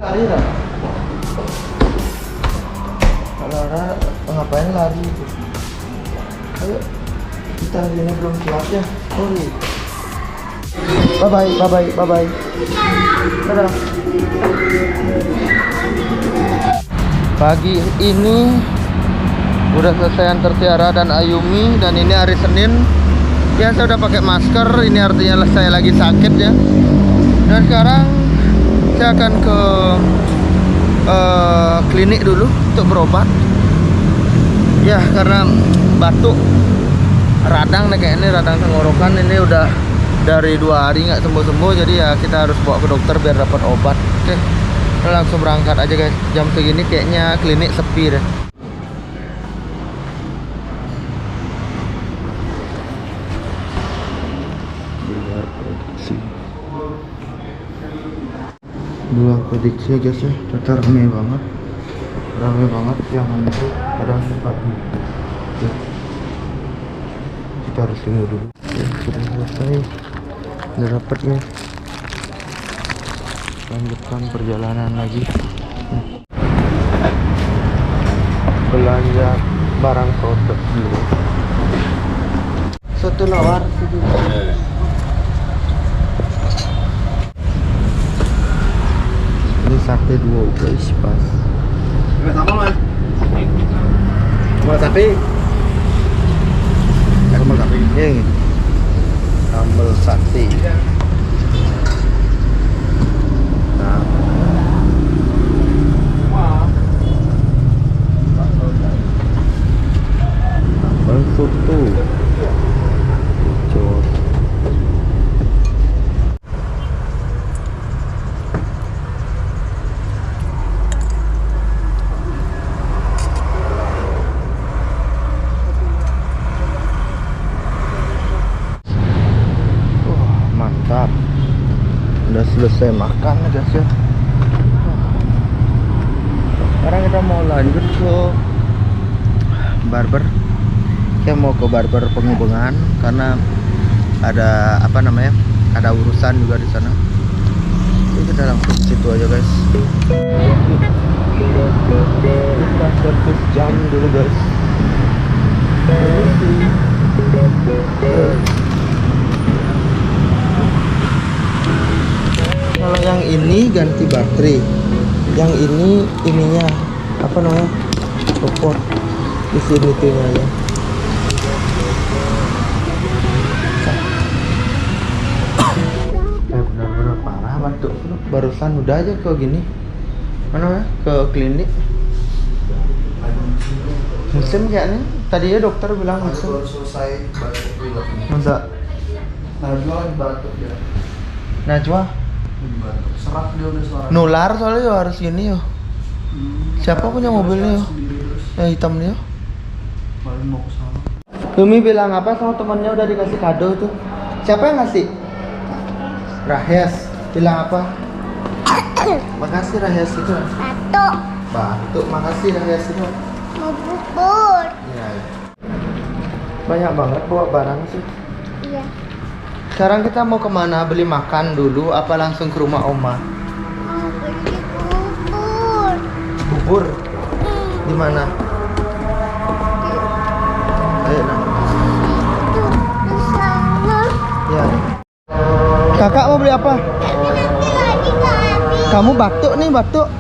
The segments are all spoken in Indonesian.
Lari lah. Kalau ngapain lari? Ayo, kita hari ini belum siap ya. Sorry. Bye bye, bye bye, bye bye. Dadah. Pagi ini udah selesai antar Tiara dan Ayumi, dan ini hari Senin. Ya, saya udah pakai masker. Ini artinya saya lagi sakit ya. Dan sekarang saya akan ke klinik dulu untuk berobat. Ya, karena batuk, radang nih kayak ini, radang tenggorokan ini udah dari 2 hari nggak sembuh-sembuh. Jadi ya kita harus bawa ke dokter biar dapat obat. Oke, kita langsung berangkat aja guys. Jam segini kayaknya klinik sepi deh. Luar prediksi ya guys ya, ternyata rame banget yang itu ada 4 ya. Kita harus tunggu dulu ya. Sudah selesai, udah dapat guys, lanjutkan perjalanan lagi. Belanja barang produk dulu. Soto lawar ini sate 2 guys, pas. Nggak sama mas. Mau sate? Sambal sate. Sambal sate. Nah. Sambal soto. Cocok. Mantap, udah selesai makan ya guys ya. Sekarang kita mau lanjut ke barber. Kita mau ke barber Penghubungan karena ada apa namanya, ada urusan juga di sana. Jadi kita langsung ke situ aja guys. Kita servis jam dulu guys. Kalau yang ini ganti baterai, yang ini ininya apa namanya, copot di sini tuh ya. Benar-benar parah batuk. Barusan udah aja ke gini, mana ya, ke klinik. Musim kayaknya. Tadinya dokter bilang musim. Baru selesai batuk pilek. Masa? Najwa lagi batuk dia. Najwa? Serak dia udah suara. Nular soalnya yo, harus gini yo. Siapa punya mobilnya yo? Yang hitam dia. Paling mau ke sana. Umi bilang apa sama temannya udah dikasih kado tuh. Siapa yang ngasih? Rahes. Bilang apa? Makasih Rahes itu. Batuk. Batuk, makasih Rahes itu. Mau bubur. Iya. Banyak banget bawa barang sih. Iya. Sekarang kita mau kemana? Beli makan dulu apa langsung ke rumah Oma? Mau beli bubur. Bubur? Di mana? Ayo nah. Tuh, di sana. Ya. Kakak mau beli apa? Tapi nanti lagi nggak habis. Kamu batuk nih, batuk.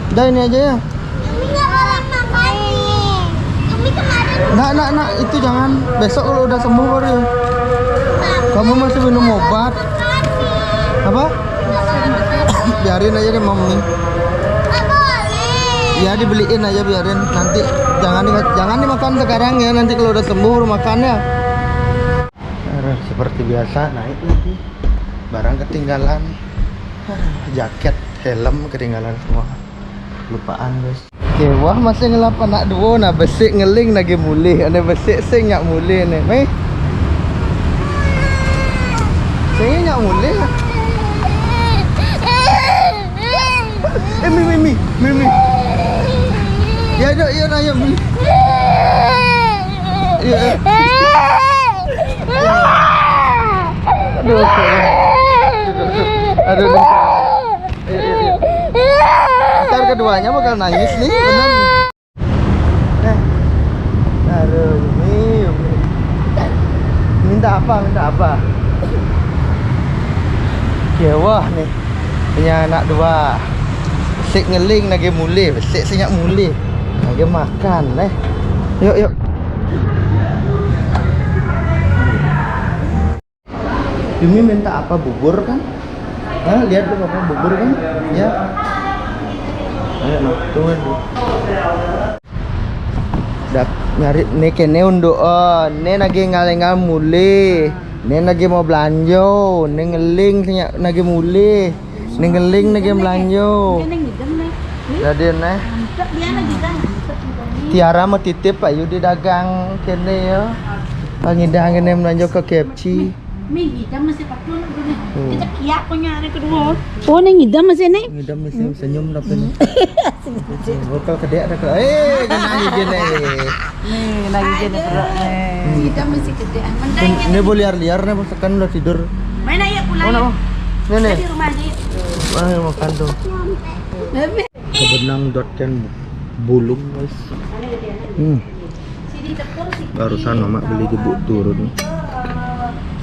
Udah ini aja ya. Kami nggak boleh makan nih. Kami kemarin Nak, itu jangan. Besok kalau udah sembuh baru. Kamu masih minum obat. Apa? Biarin aja deh mami. nggak boleh. Ya dibeliin aja, biarin. Nanti jangan dimakan sekarang ya. Nanti kalau udah sembuh baru makan ya. Seperti biasa naik lagi. Barang ketinggalan. Jaket, helm ketinggalan semua. Lupaan guys. Oke, wah masih ngelap anak dua. Nah besik ngeling lagi mulih. Ada besik sing nyak mulih nih. Mei. Sing nyak mulih. Mimi. Ya dok, ya naya Mimi. Ya. Aduh. Aduh. keduanya bakal nangis nih, bener nih. Nah, aduh, Yumi. Minta apa? Kewah nih, punya anak dua. Sik ngeling lagi mulih, sik senyak mulih. Lagi makan, Yuk. Yumi minta apa? Bubur kan? Nah, lihat tuh papa bubur kan? Ya. Ayo tuh. Dak nyari nih kene untuk nih lagi ngalengal mulih. Nih lagi mau belanja, nih ngeling lagi mulih. Nih ngeling lagi belanja. Jadi nih. Tiara mau titip ayo di dagang kene ya. Pangidang kene belanja ke KFC. Ngidam masih patun kita kiak punya hari kedua. Oh, ngidam masih nih. Ngidam masih senyum tapi nih. Bakal kedek ada ke. Gini gini. Nih lagi jadi berat nih. Ngidam masih gede. Ini boleh liar nih kan udah tidur. Main aja pulang. Oh, no. Nih. Di rumah aja. Wah, makan tuh. Kebenang.can bulung guys. Sini tepur sih. Barusan mama beli di buk turun.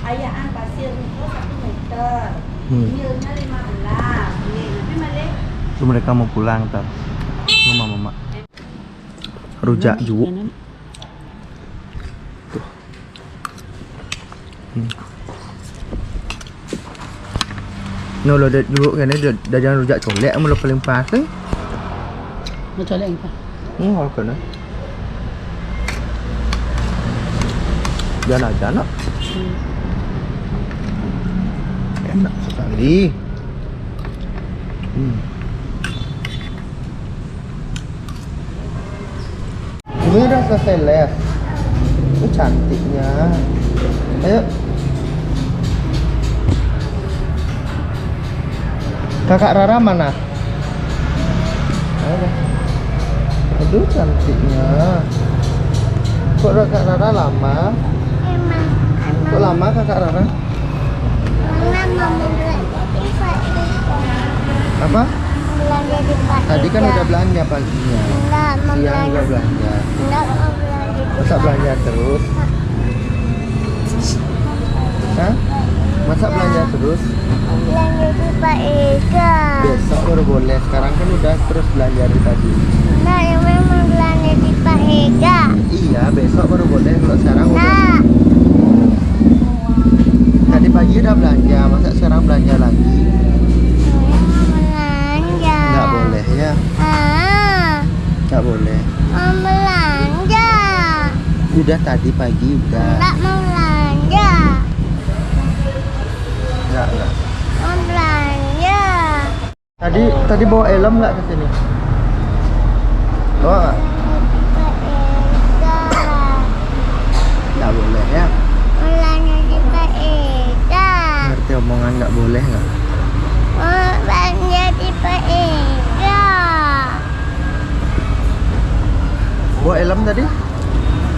Ayaan pasir itu 1 meter. Milnya 15. Nih, tapi Male. Tuh mereka mau pulang ntar. Rumah mama. Rujak juuk. Tuh. Nó là juuk cái này đã jangan rujak colek mula paling pas. Mau colek apa? Nggak kena. Jangan aja nak. Enak sekali. Ini udah selesai les. Ini cantiknya. Ayo. Kakak Rara mana? Ayo. Aduh cantiknya. Kok kakak Rara lama? Kok lama kakak Rara? Apa? Belanja di Pak Tadi kan Ida. udah belanja paginya. Enggak, mau Siang juga belanja. Enggak mau belanja di Masa belanja terus? Hah? Masa belanja terus? belanja di Pak Ida. Besok baru boleh. Sekarang kan udah terus belanja dari tadi. Enggak, yang memang belanja di Pak Ida. Iya, besok baru boleh. Kalau sekarang udah. Enggak. Tadi pagi udah belanja. Masa sekarang belanja lagi? Mau belanja. Nggak boleh ya? Nggak boleh. Mau belanja. Udah tadi pagi udah. Enggak mau belanja. Nggak. Mau belanja. Tadi bawa helm nggak ke sini? Bawa nggak? Pak Ida. Nggak boleh ya? Belanja di Pak Ida. Ngerti omongan nggak boleh nggak? Mau belanja di Pak Ida. Bawa helm tadi?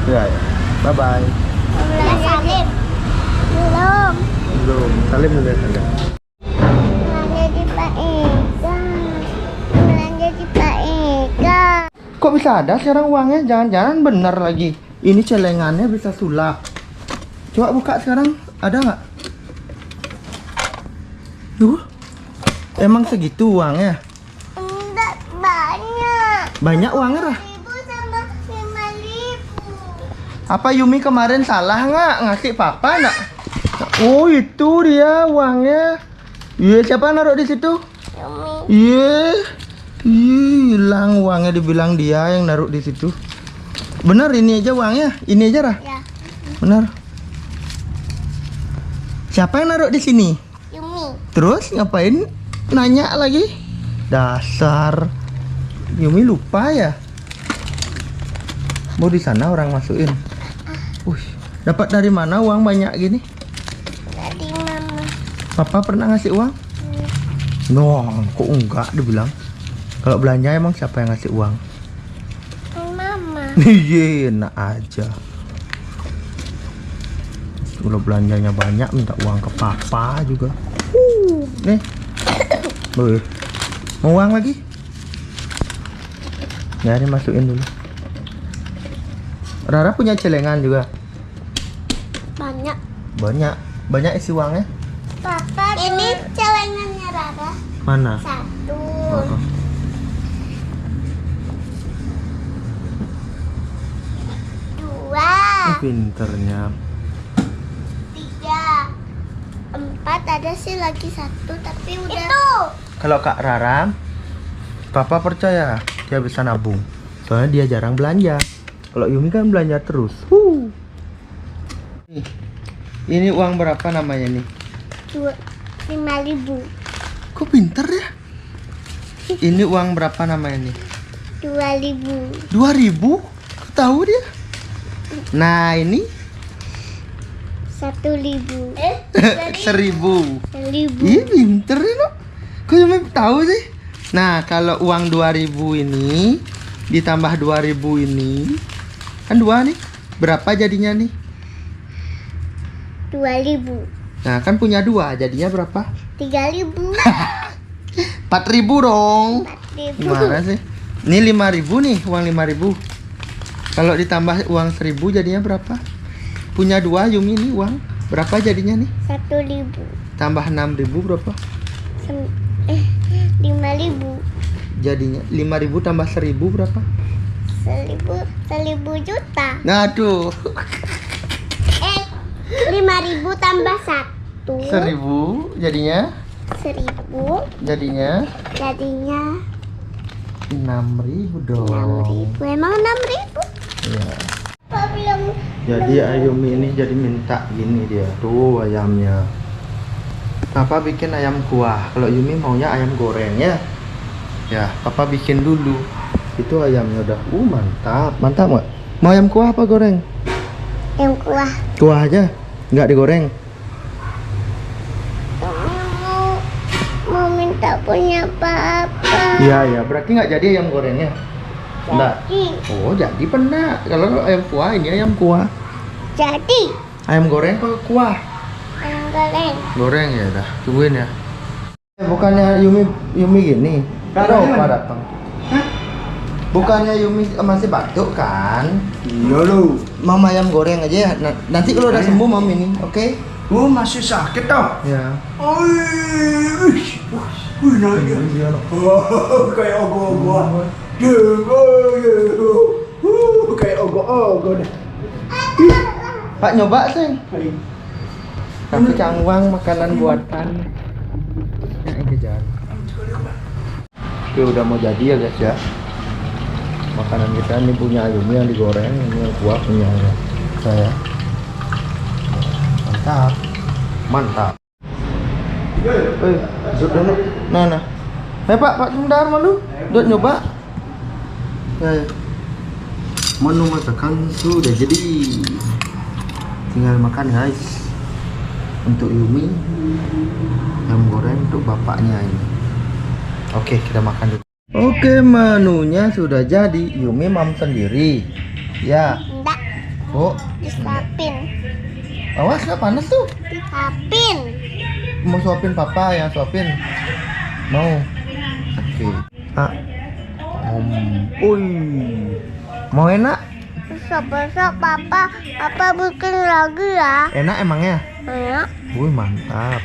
Ya. Bye bye. Mau belanja di belum. Belum. Salim dulu ya. Salim. Belanja di Pak Ega. Belanja di Pak Ega. Kok bisa ada sekarang uangnya? Jangan-jangan bener lagi. Ini celengannya bisa sulap. Coba buka sekarang. Ada nggak? Emang segitu uangnya? Enggak banyak. Banyak uangnya lah. 1.000 sama 5.000. Apa Yumi kemarin salah nggak ngasih papa nggak? Oh itu dia uangnya. Iya siapa naruh di situ? Yumi. Iya. Hilang uangnya dibilang dia yang naruh di situ. Bener ini aja uangnya. Ini aja lah. Ya, Bener. Siapa yang naruh di sini? Yumi. Terus ngapain nanya lagi? Dasar Yumi lupa ya. Mau di sana orang masukin. Dapat dari mana uang banyak gini? Dari mama. Papa pernah ngasih uang? No, kok enggak dibilang. Kalau belanja emang siapa yang ngasih uang? Mama. Iya, enak aja. Kalau belanjanya banyak minta uang ke papa juga. Nih. Mau uang lagi? Ya, ini masukin dulu. Rara punya celengan juga. Banyak. Banyak isi uangnya. Papa, ini celengannya Rara. Mana? 1, Oh. 2, Pinternya. 3, 4. Ada sih lagi 1 tapi udah. Itu. Kalau Kak Rara, Papa percaya dia bisa nabung. Soalnya dia jarang belanja. Kalau Yumi kan belanja terus. Ini uang berapa namanya nih? 5.000. Kok pinter ya? Ini uang berapa namanya nih? 2.000. 2.000? Kok tahu dia? Nah, ini 1.000. 1.000. 1.000. Ih, pinter ya, no? Kok Yumi tahu sih? Nah, kalau uang 2.000 ini ditambah 2.000 ini, kan 2 nih. Berapa jadinya nih? 2.000. Nah, kan punya 2, jadinya berapa? 3.000. 4.000 dong. 4.000. Gimana sih? Ini 5.000 nih, uang 5.000. Kalau ditambah uang 1.000 jadinya berapa? Punya 2 Yumi nih uang. Berapa jadinya nih? 1.000. Tambah 6.000 berapa? 5.000. Jadinya 5.000 tambah 1.000 berapa? 1.000 juta. Nah, tuh. 5.000 tambah 1. 1.000 jadinya 1.000 jadinya jadinya 6.000 dong. 6.000. Emang 6.000? Iya. Papa bilang Jadi Ayumi ini jadi minta gini dia. Tuh ayamnya. Papa bikin ayam kuah. Kalau Yumi maunya ayam goreng ya. Ya, Papa bikin dulu. Itu ayamnya udah. Mantap. Mantap nggak? Mau ayam kuah apa goreng? yang kuah. Kuah aja. Nggak digoreng. Mau minta punya papa. Iya, ya. Berarti nggak jadi ayam gorengnya? Nggak. Jadi. Oh, jadi pernah. Kalau ayam kuah, ini ayam kuah. Jadi. Ayam goreng apa kuah? Ayam goreng. Goreng ya udah. Tungguin ya. Bukannya Yumi gini. Baru Opa datang. Bukannya Yumi masih batuk kan? Iya lu. Mama ayam goreng aja ya. Nanti kalau udah sembuh Mam ini, oke? Oh, masih sakit toh? Ya. Wih, naik. Oh, kayak ogo-ogo. Kayak ogo-ogo deh. Pak nyoba sih. Tapi cangwang makanan buatan. Ya, ini kejar. Oke, udah mau jadi ya guys ya. Makanan kita ini punya Ayumi yang digoreng, ini yang kuah punya saya. Mantap. Mantap. Duduk dulu. Nah. Pak sebentar malu. Duduk nyoba. Ya. Menu masakan sudah jadi. Tinggal makan guys. Untuk Yumi ayam goreng, untuk bapaknya ini. Oke, kita makan dulu. Oke, menunya sudah jadi. Yumi Mam sendiri. Ya. Enggak. Oh, Disuapin. awas nggak panas tuh. Disuapin. Mau suapin papa yang suapin. Mau. Oke. Mau enak? Besok-besok papa bikin lagi ya. Enak emangnya? Ya. Wih, mantap.